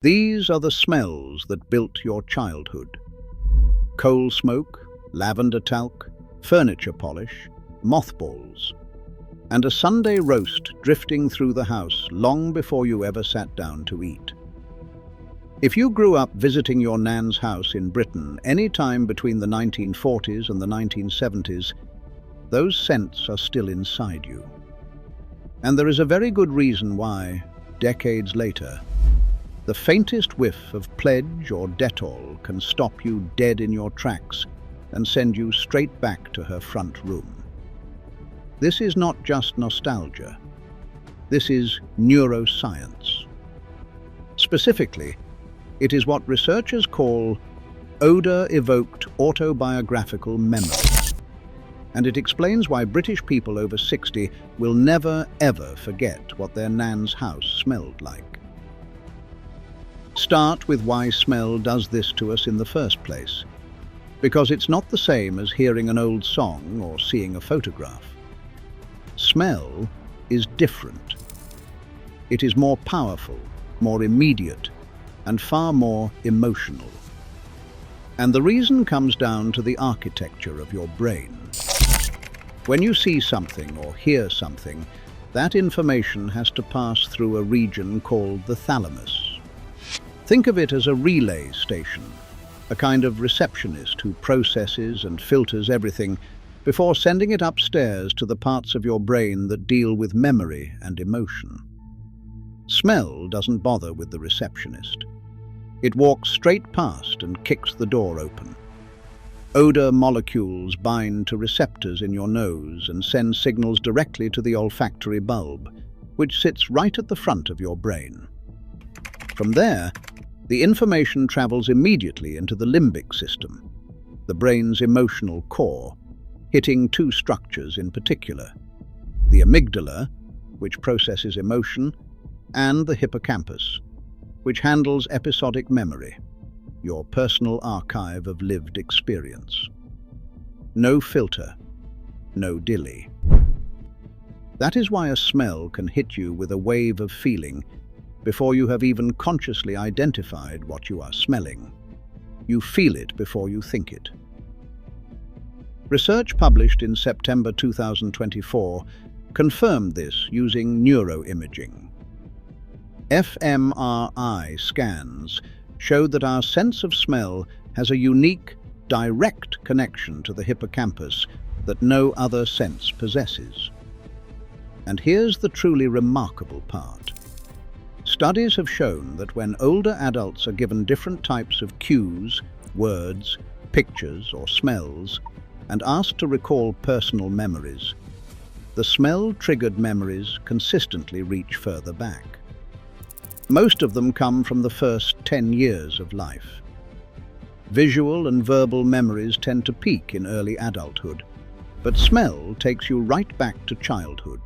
These are the smells that built your childhood. Coal smoke, lavender talc, furniture polish, mothballs, and a Sunday roast drifting through the house long before you ever sat down to eat. If you grew up visiting your nan's house in Britain any time between the 1940s and the 1970s, those scents are still inside you. And there is a very good reason why, decades later, the faintest whiff of Pledge or Dettol can stop you dead in your tracks and send you straight back to her front room. This is not just nostalgia. This is neuroscience. Specifically, it is what researchers call odor-evoked autobiographical memory. And it explains why British people over 60 will never, ever forget what their nan's house smelled like. Start with why smell does this to us in the first place. Because it's not the same as hearing an old song or seeing a photograph. Smell is different. It is more powerful, more immediate, and far more emotional. And the reason comes down to the architecture of your brain. When you see something or hear something, that information has to pass through a region called the thalamus. Think of it as a relay station, a kind of receptionist who processes and filters everything before sending it upstairs to the parts of your brain that deal with memory and emotion. Smell doesn't bother with the receptionist. It walks straight past and kicks the door open. Odor molecules bind to receptors in your nose and send signals directly to the olfactory bulb, which sits right at the front of your brain. From there, the information travels immediately into the limbic system, the brain's emotional core, hitting two structures in particular: the amygdala, which processes emotion, and the hippocampus, which handles episodic memory, your personal archive of lived experience. No filter, no dilly. That is why a smell can hit you with a wave of feeling before you have even consciously identified what you are smelling. You feel it before you think it. Research published in September 2024 confirmed this using neuroimaging. fMRI scans showed that our sense of smell has a unique, direct connection to the hippocampus that no other sense possesses. And here's the truly remarkable part. Studies have shown that when older adults are given different types of cues, words, pictures, or smells, and asked to recall personal memories, the smell-triggered memories consistently reach further back. Most of them come from the first 10 years of life. Visual and verbal memories tend to peak in early adulthood, but smell takes you right back to childhood.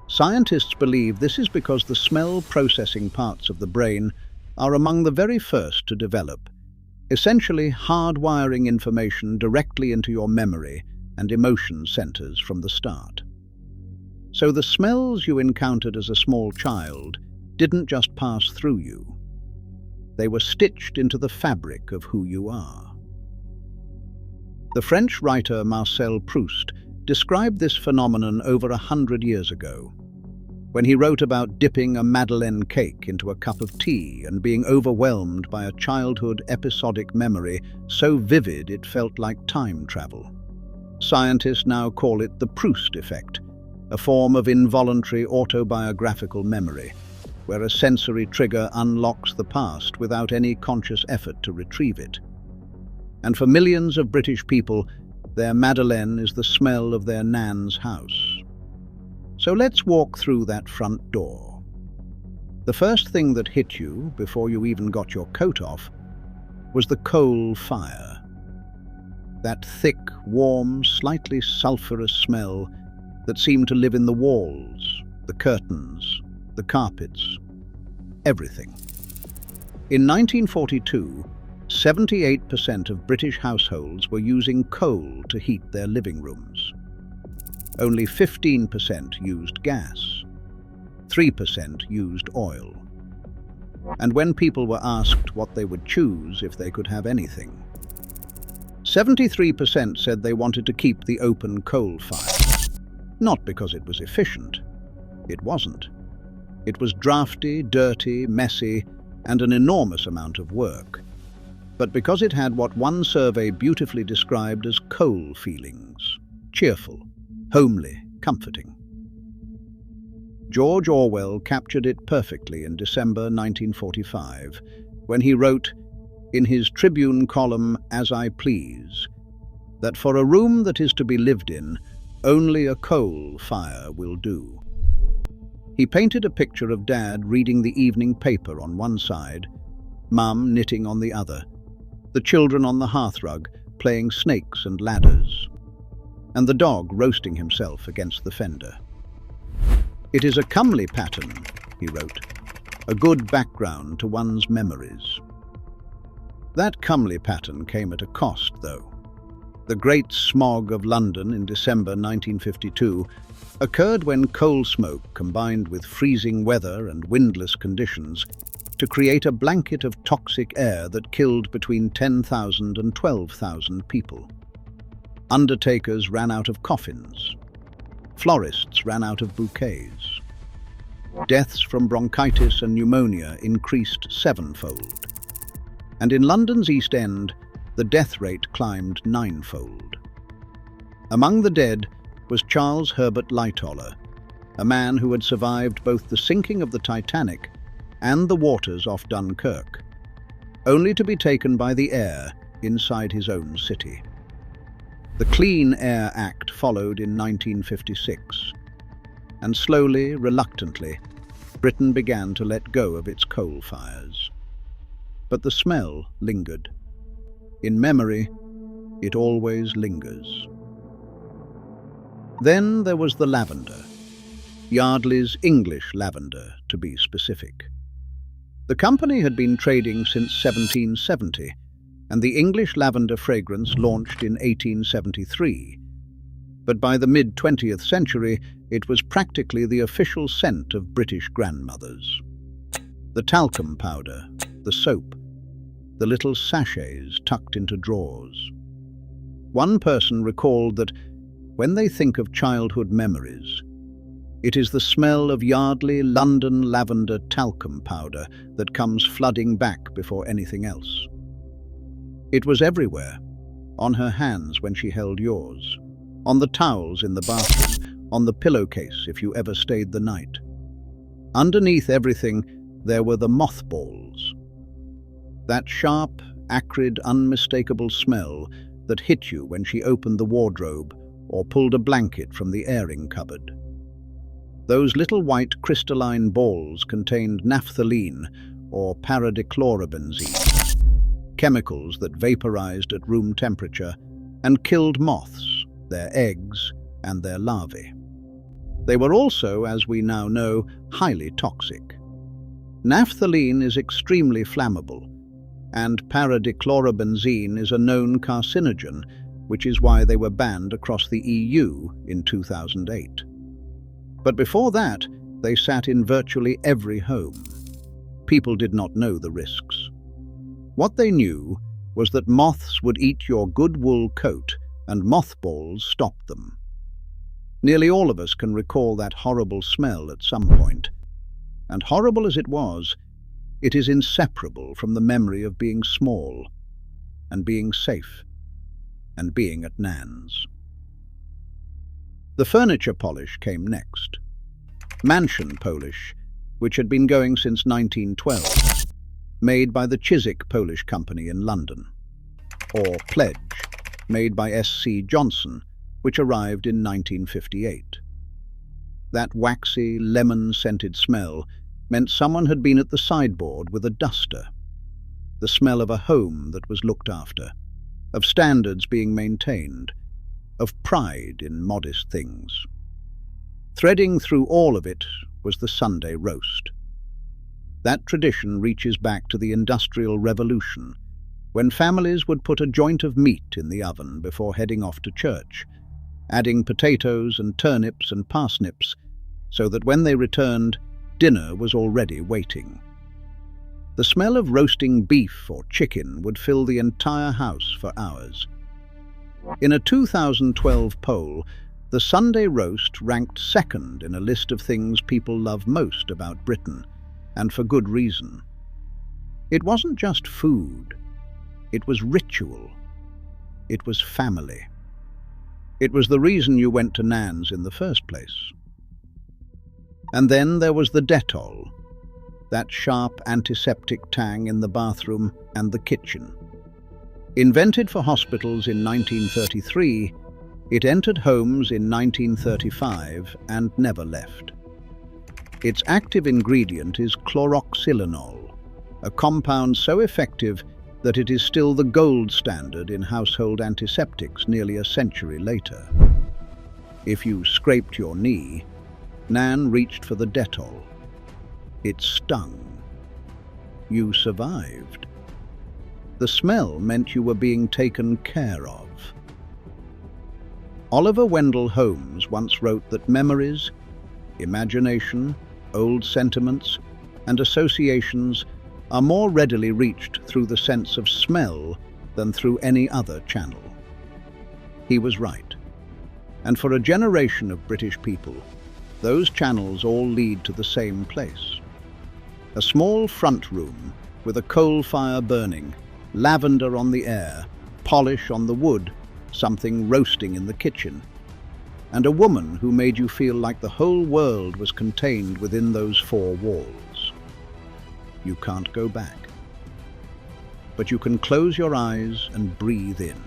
Scientists believe this is because the smell-processing parts of the brain are among the very first to develop, essentially hardwiring information directly into your memory and emotion centers from the start. So the smells you encountered as a small child didn't just pass through you. They were stitched into the fabric of who you are. The French writer Marcel Proust described this phenomenon over 100 years ago, when he wrote about dipping a Madeleine cake into a cup of tea and being overwhelmed by a childhood episodic memory so vivid it felt like time travel. Scientists now call it the Proust Effect, a form of involuntary autobiographical memory, where a sensory trigger unlocks the past without any conscious effort to retrieve it. And for millions of British people, their Madeleine is the smell of their nan's house. So let's walk through that front door. The first thing that hit you, before you even got your coat off, was the coal fire. That thick, warm, slightly sulphurous smell that seemed to live in the walls, the curtains, the carpets, everything. In 1942, 78% of British households were using coal to heat their living rooms. Only 15% used gas. 3% used oil. And when people were asked what they would choose if they could have anything, 73% said they wanted to keep the open coal fire. Not because it was efficient. It wasn't. It was drafty, dirty, messy, and an enormous amount of work. But because it had what one survey beautifully described as coal feelings: cheerful, homely, comforting. George Orwell captured it perfectly in December 1945, when he wrote, in his Tribune column As I Please, that for a room that is to be lived in, only a coal fire will do. He painted a picture of Dad reading the evening paper on one side, Mum knitting on the other, the children on the hearthrug playing snakes and ladders, and the dog roasting himself against the fender. It is a comely pattern, he wrote, a good background to one's memories. That comely pattern came at a cost, though. The Great Smog of London in December 1952 occurred when coal smoke combined with freezing weather and windless conditions to create a blanket of toxic air that killed between 10,000 and 12,000 people. Undertakers ran out of coffins. Florists ran out of bouquets. Deaths from bronchitis and pneumonia increased sevenfold. And in London's East End, the death rate climbed ninefold. Among the dead was Charles Herbert Lightoller, a man who had survived both the sinking of the Titanic and the waters off Dunkirk, only to be taken by the air inside his own city. The Clean Air Act followed in 1956, and slowly, reluctantly, Britain began to let go of its coal fires. But the smell lingered. In memory, it always lingers. Then there was the lavender, Yardley's English lavender, to be specific. The company had been trading since 1770, and the English lavender fragrance launched in 1873. But by the mid-20th century, it was practically the official scent of British grandmothers. The talcum powder, the soap, the little sachets tucked into drawers. One person recalled that when they think of childhood memories, it is the smell of Yardley London lavender talcum powder that comes flooding back before anything else. It was everywhere, on her hands when she held yours, on the towels in the bathroom, on the pillowcase if you ever stayed the night. Underneath everything, there were the mothballs. That sharp, acrid, unmistakable smell that hit you when she opened the wardrobe or pulled a blanket from the airing cupboard. Those little white crystalline balls contained naphthalene or paradichlorobenzene, chemicals that vaporized at room temperature and killed moths, their eggs, and their larvae. They were also, as we now know, highly toxic. Naphthalene is extremely flammable, and paradichlorobenzene is a known carcinogen, which is why they were banned across the EU in 2008. But before that, they sat in virtually every home. People did not know the risks. What they knew was that moths would eat your good wool coat and mothballs stopped them. Nearly all of us can recall that horrible smell at some point, and horrible as it was, it is inseparable from the memory of being small, and being safe, and being at Nan's. The furniture polish came next. Mansion polish, which had been going since 1912, made by the Chiswick Polish Company in London, or Pledge, made by S.C. Johnson, which arrived in 1958. That waxy, lemon-scented smell meant someone had been at the sideboard with a duster. The smell of a home that was looked after, of standards being maintained, of pride in modest things. Threading through all of it was the Sunday roast. That tradition reaches back to the Industrial Revolution, when families would put a joint of meat in the oven before heading off to church, adding potatoes and turnips and parsnips, so that when they returned, dinner was already waiting. The smell of roasting beef or chicken would fill the entire house for hours. In a 2012 poll, the Sunday roast ranked second in a list of things people love most about Britain, and for good reason. It wasn't just food. It was ritual. It was family. It was the reason you went to Nan's in the first place. And then there was the Dettol, that sharp antiseptic tang in the bathroom and the kitchen. Invented for hospitals in 1933, it entered homes in 1935 and never left. Its active ingredient is chloroxylenol, a compound so effective that it is still the gold standard in household antiseptics nearly a century later. If you scraped your knee, Nan reached for the Dettol. It stung. You survived. The smell meant you were being taken care of. Oliver Wendell Holmes once wrote that memories, imagination, old sentiments, and associations are more readily reached through the sense of smell than through any other channel. He was right. And for a generation of British people, those channels all lead to the same place. A small front room with a coal fire burning, lavender on the air, polish on the wood, something roasting in the kitchen, and a woman who made you feel like the whole world was contained within those four walls. You can't go back. But you can close your eyes and breathe in.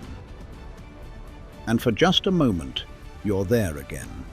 And for just a moment, you're there again.